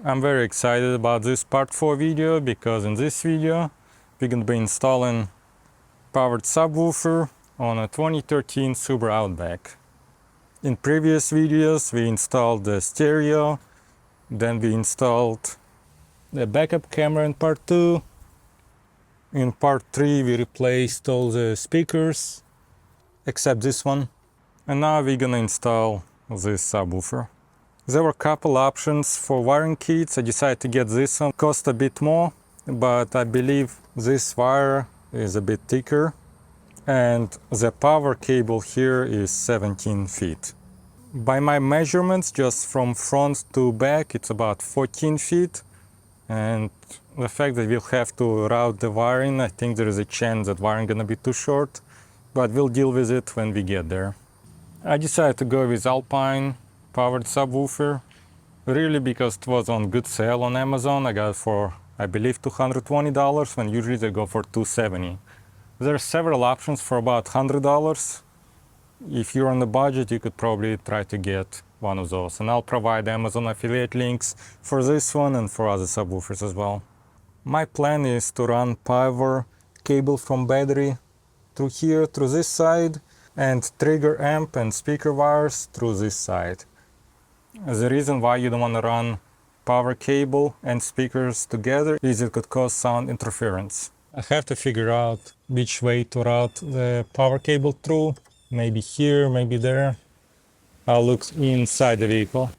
I'm very excited about this part 4 video because in this video we're going to be installing powered subwoofer on a 2013 Subaru Outback. In previous videos we installed the stereo, then we installed the backup camera in part 2. In part 3 we replaced all the speakers except this one. And now we're gonna install this subwoofer. There were a couple options for wiring kits. I decided to get this one. Cost a bit more, but I believe this wire is a bit thicker. And the power cable here is 17 feet. By my measurements, just from front to back, it's about 14 feet. And the fact that we'll have to route the wiring, I think there is a chance that wiring gonna be too short, but we'll deal with it when we get there. I decided to go with Alpine powered subwoofer, really because it was on good sale on Amazon. I got it for, I believe, $220 when usually they go for $270. There are several options for about $100. If you're on the budget, you could probably try to get one of those. And I'll provide Amazon affiliate links for this one and for other subwoofers as well. My plan is to run power cable from battery through here, through this side, and trigger amp and speaker wires through this side. The reason why you don't want to run power cable and speakers together is it could cause sound interference. I have to figure out which way to route the power cable through. Maybe here, maybe there. I'll look inside the vehicle.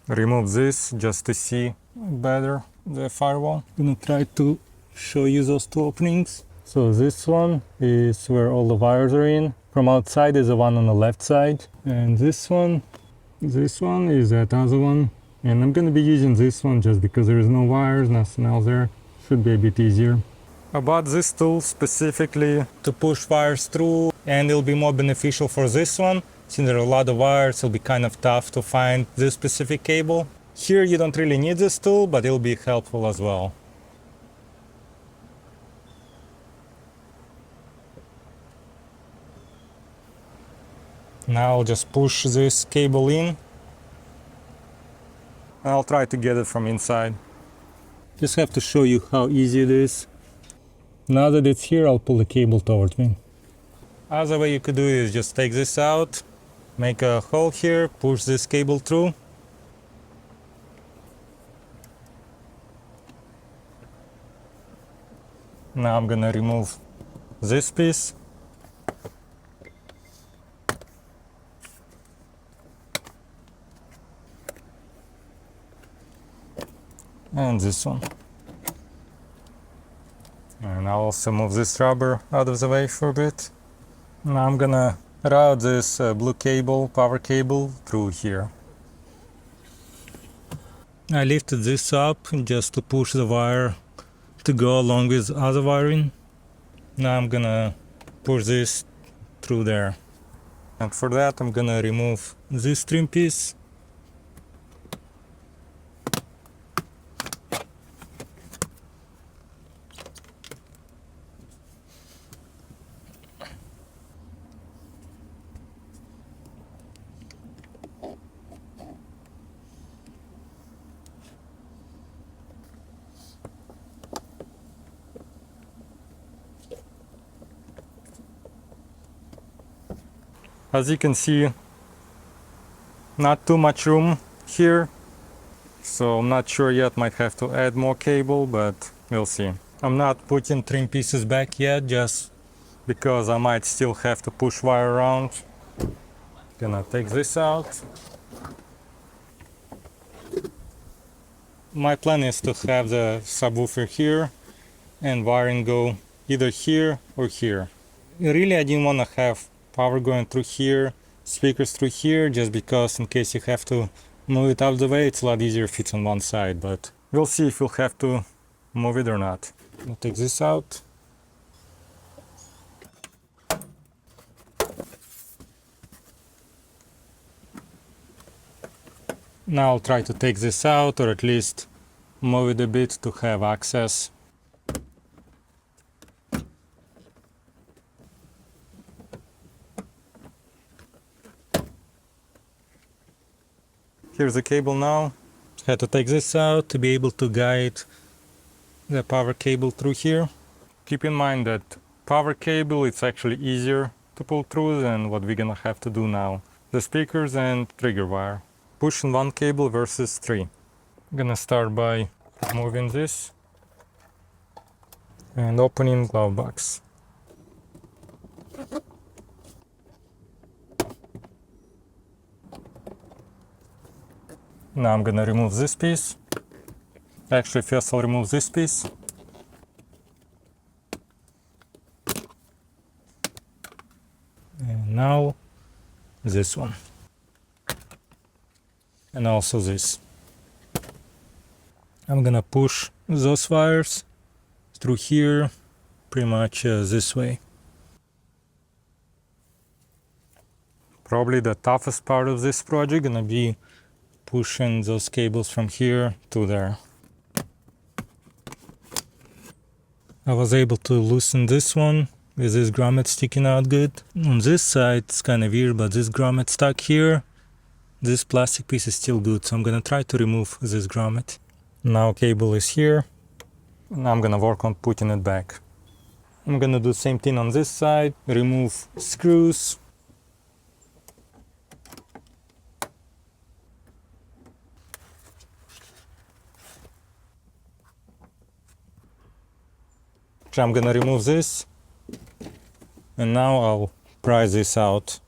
Remove this just to see better the firewall. I'm gonna try to show you those two openings. So this one is where all the wires are in. From outside is the one on the left side. And this one is that other one. And I'm gonna be using this one just because there is no wires, nothing else there. Should be a bit easier. I bought this tool specifically to push wires through, and it'll be more beneficial for this one. Since there are a lot of wires, it'll be kind of tough to find this specific cable. Here you don't really need this tool, but it'll be helpful as well. Now I'll just push this cable in. I'll try to get it from inside. Just have to show you how easy it is. Now that it's here, I'll pull the cable towards me. Other way you could do it is just take this out, make a hole here, push this cable through. Now I'm gonna remove this piece. And this one. And I'll also move this rubber out of the way for a bit. Now I'm gonna route this blue cable, power cable, through here. I lifted this up just to push the wire to go along with other wiring. Now I'm gonna push this through there. And for that I'm gonna remove this trim piece. As you can see, not too much room here, so I'm not sure yet, might have to add more cable, but we'll see. I'm not putting trim pieces back yet, just because I might still have to push wire around. Gonna take this out. My plan is to have the subwoofer here and wiring go either here or here. Really, I didn't want to have power going through here, speakers through here, just because in case you have to move it out of the way, it's a lot easier if it's on one side, but we'll see if we'll have to move it or not. I'll take this out. Now I'll try to take this out, or at least move it a bit to have access. Here's the cable now. Had to take this out to be able to guide the power cable through here. Keep in mind that power cable, it's actually easier to pull through than what we're gonna have to do now. The speakers and trigger wire. Pushing one cable versus three. I'm gonna start by moving this and opening glove box. Now I'm gonna remove this piece. Actually, first I'll remove this piece. And now this one. And also this. I'm gonna push those wires through here pretty much this way. Probably the toughest part of this project gonna be pushing those cables from here to there. I was able to loosen this one with this grommet sticking out good. On this side it's kind of weird, but this grommet stuck here. This plastic piece is still good, so I'm gonna try to remove this grommet. Now cable is here. Now I'm gonna work on putting it back. I'm gonna do the same thing on this side. Remove screws. So I'm gonna remove this. And now I'll pry this out.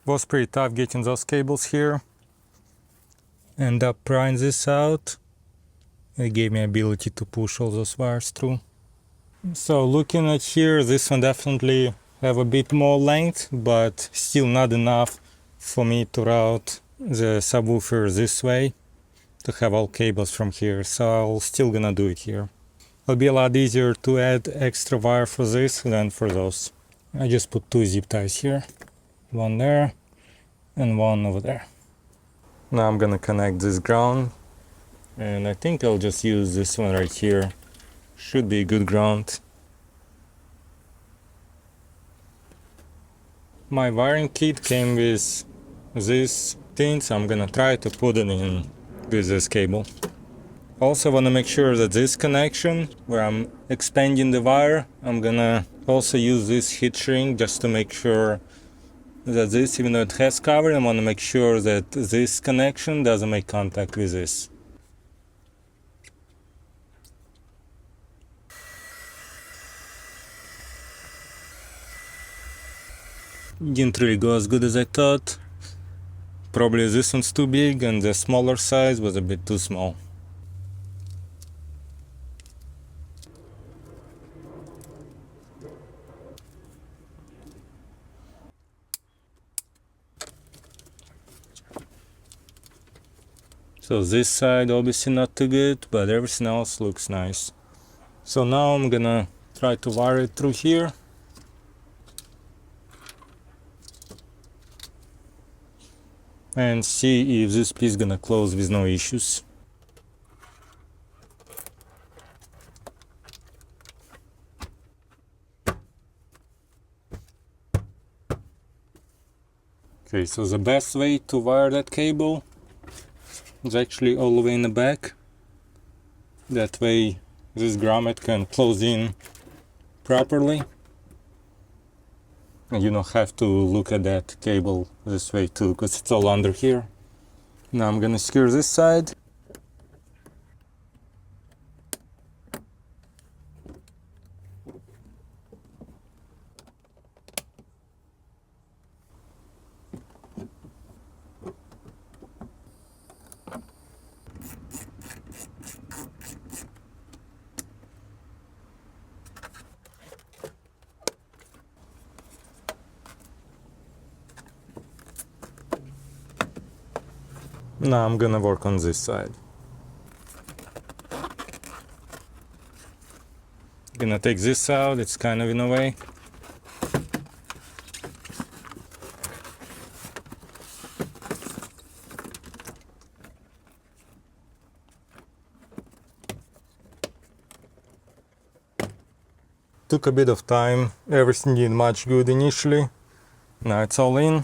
Was pretty tough getting those cables here. End up prying this out. It gave me ability to push all those wires through. So looking at here, this one definitely have a bit more length, but still not enough for me to route the subwoofer this way to have all cables from here. So I'll still gonna do it here. It'll be a lot easier to add extra wire for this than for those. I just put two zip ties here. One there and one over there. Now I'm gonna connect this ground, and I think I'll just use this one right here. Should be good ground. My wiring kit came with this thing, so I'm gonna try to put it in with this cable. Also want to make sure that this connection where I'm expanding the wire, I'm gonna also use this heat shrink just to make sure that this, even though it has cover, I want to make sure that this connection doesn't make contact with this. Didn't really go as good as I thought. Probably this one's too big and the smaller size was a bit too small. So this side obviously not too good, but everything else looks nice. So now I'm gonna try to wire it through here. And see if this piece gonna close with no issues. Okay, so the best way to wire that cable is actually all the way in the back. That way this grommet can close in properly. And you don't have to look at that cable this way too, because it's all under here. Now I'm gonna secure this side. Now I'm gonna work on this side. Gonna take this out, it's kind of in a way. Took a bit of time, everything did much good initially, Now it's all in.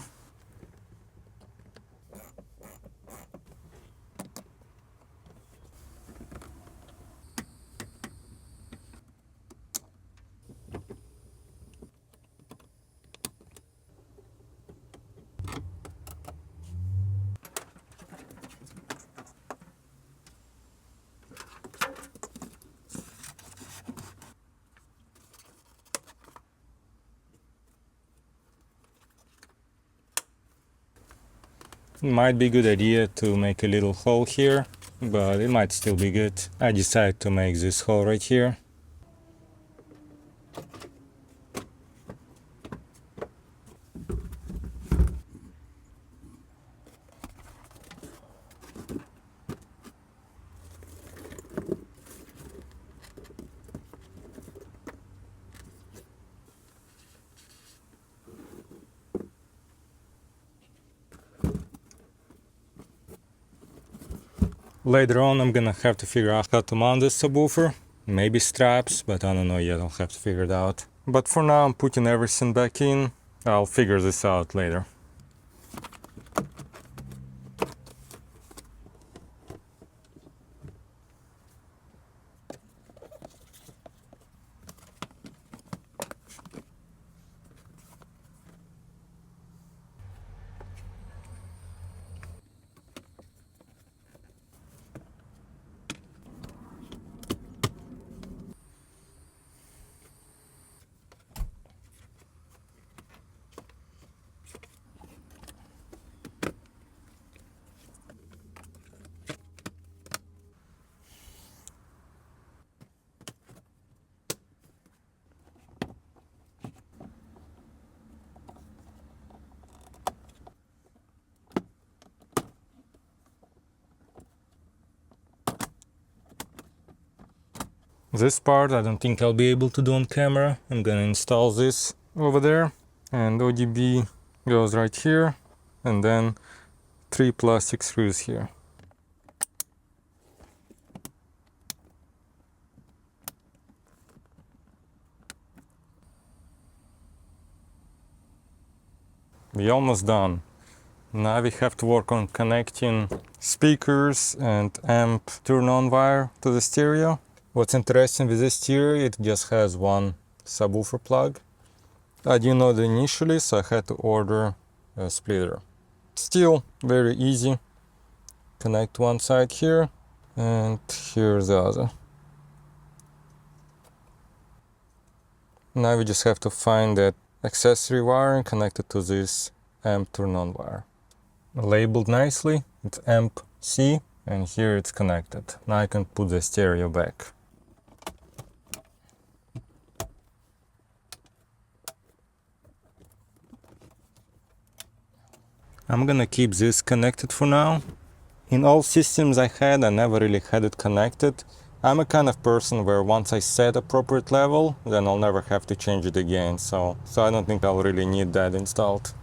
Might be a good idea to make a little hole here, but it might still be good. I decided to make this hole right here. Later on I'm gonna have to figure out how to mount this subwoofer. Maybe straps, but I don't know yet, I'll have to figure it out. But for now I'm putting everything back in. I'll figure this out later. This part I don't think I'll be able to do on camera. I'm gonna install this over there, and ODB goes right here, and then 3 plastic screws here. We're almost done. Now we have to work on connecting speakers and amp turn-on wire to the stereo. What's interesting with this stereo, it just has one subwoofer plug. I didn't know that initially, so I had to order a splitter. Still very easy. Connect one side here, and here's the other. Now we just have to find that accessory wire and connect it to this amp turn-on wire. Labeled nicely, it's amp C, and here it's connected. Now I can put the stereo back. I'm gonna keep this connected for now. In all systems I had, I never really had it connected. I'm a kind of person where once I set appropriate level, then I'll never have to change it again, so I don't think I'll really need that installed.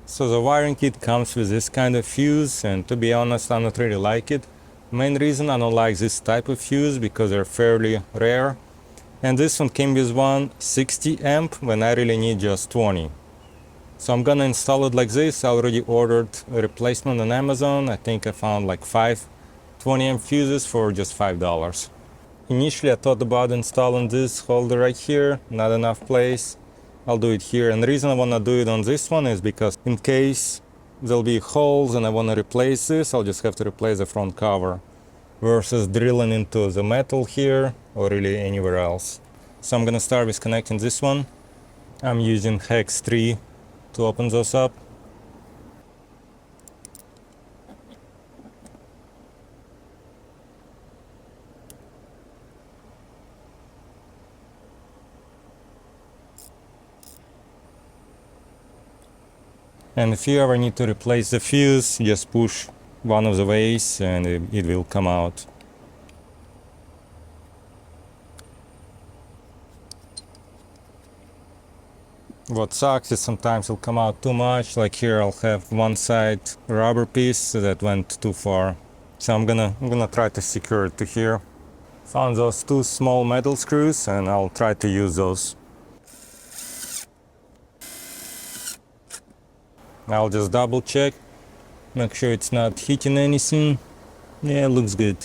So the wiring kit comes with this kind of fuse, and to be honest, I don't really like it. Main reason I don't like this type of fuse because they're fairly rare. And this one came with one 60 amp when I really need just 20. So I'm gonna install it like this. I already ordered a replacement on Amazon. I think I found like 5 20 amp fuses for just $5. Initially I thought about installing this holder right here, not enough place. I'll do it here, and the reason I want to do it on this one is because in case there'll be holes and I want to replace this, I'll just have to replace the front cover versus drilling into the metal here or really anywhere else. So I'm gonna start with connecting this one. I'm using hex 3 to open those up. And if you ever need to replace the fuse, just push one of the ways and it will come out. What sucks is sometimes it'll come out too much, like here I'll have one side rubber piece that went too far. So I'm gonna try to secure it to here. Found those 2 small metal screws and I'll try to use those. I'll just double check, make sure it's not hitting anything. Yeah, it looks good.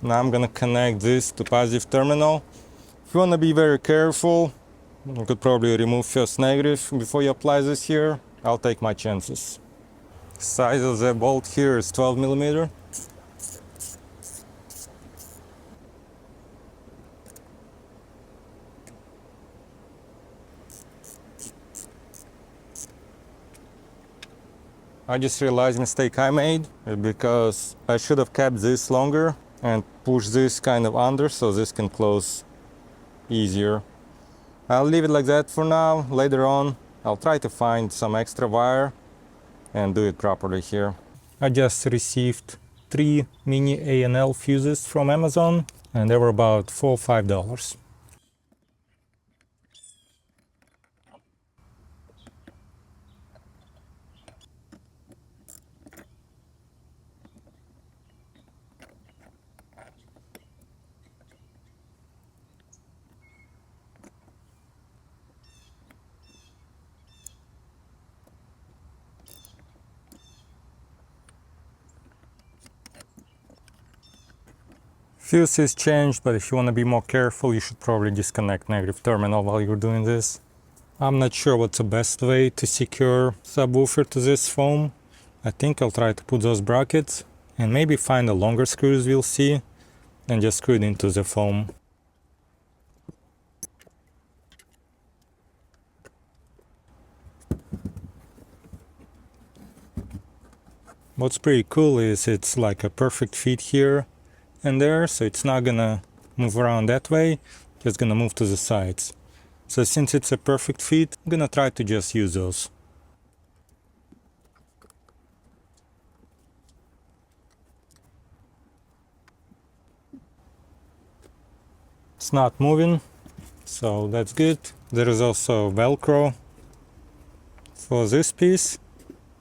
Now I'm gonna connect this to positive terminal. If you wanna be very careful, you could probably remove first negative before you apply this here. I'll take my chances. Size of the bolt here is 12 millimeter. I just realized mistake I made because I should have kept this longer and pushed this kind of under so this can close easier. I'll leave it like that for now. Later on, I'll try to find some extra wire and do it properly here. I just received 3 mini A&L fuses from Amazon and they were about $4 or $5. Fuse is changed, but if you want to be more careful, you should probably disconnect negative terminal while you're doing this. I'm not sure what's the best way to secure subwoofer to this foam. I think I'll try to put those brackets and maybe find the longer screws we'll see and just screw it into the foam. What's pretty cool is it's like a perfect fit here and there, so it's not gonna move around that way, just gonna move to the sides. So since it's a perfect fit, I'm gonna try to just use those. It's not moving, so that's good. There is also Velcro for this piece.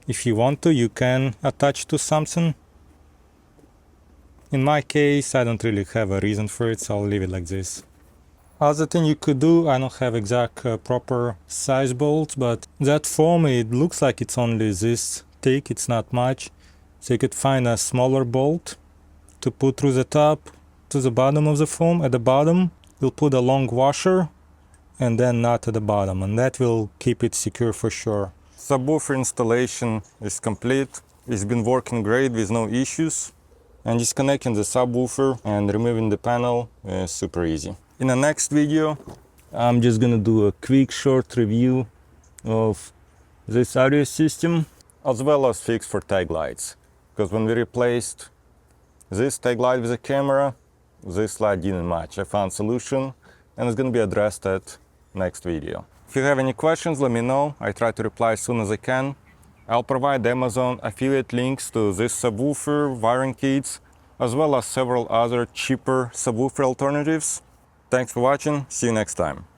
If you want to, you can attach to something. In my case, I don't really have a reason for it, so I'll leave it like this. Other thing you could do, I don't have exact proper size bolts, but that foam, it looks like it's only this thick, it's not much. So you could find a smaller bolt to put through the top to the bottom of the foam. At the bottom, we'll put a long washer and then nut at the bottom, and that will keep it secure for sure. Subwoofer installation is complete. It's been working great with no issues. And disconnecting the subwoofer and removing the panel is super easy. In the next video, I'm just gonna do a quick short review of this audio system as well as fix for tag lights. Because when we replaced this tag light with a camera, this light didn't match. I found solution and it's gonna be addressed at next video. If you have any questions, let me know. I try to reply as soon as I can. I'll provide Amazon affiliate links to this subwoofer, wiring kits, as well as several other cheaper subwoofer alternatives. Thanks for watching, see you next time.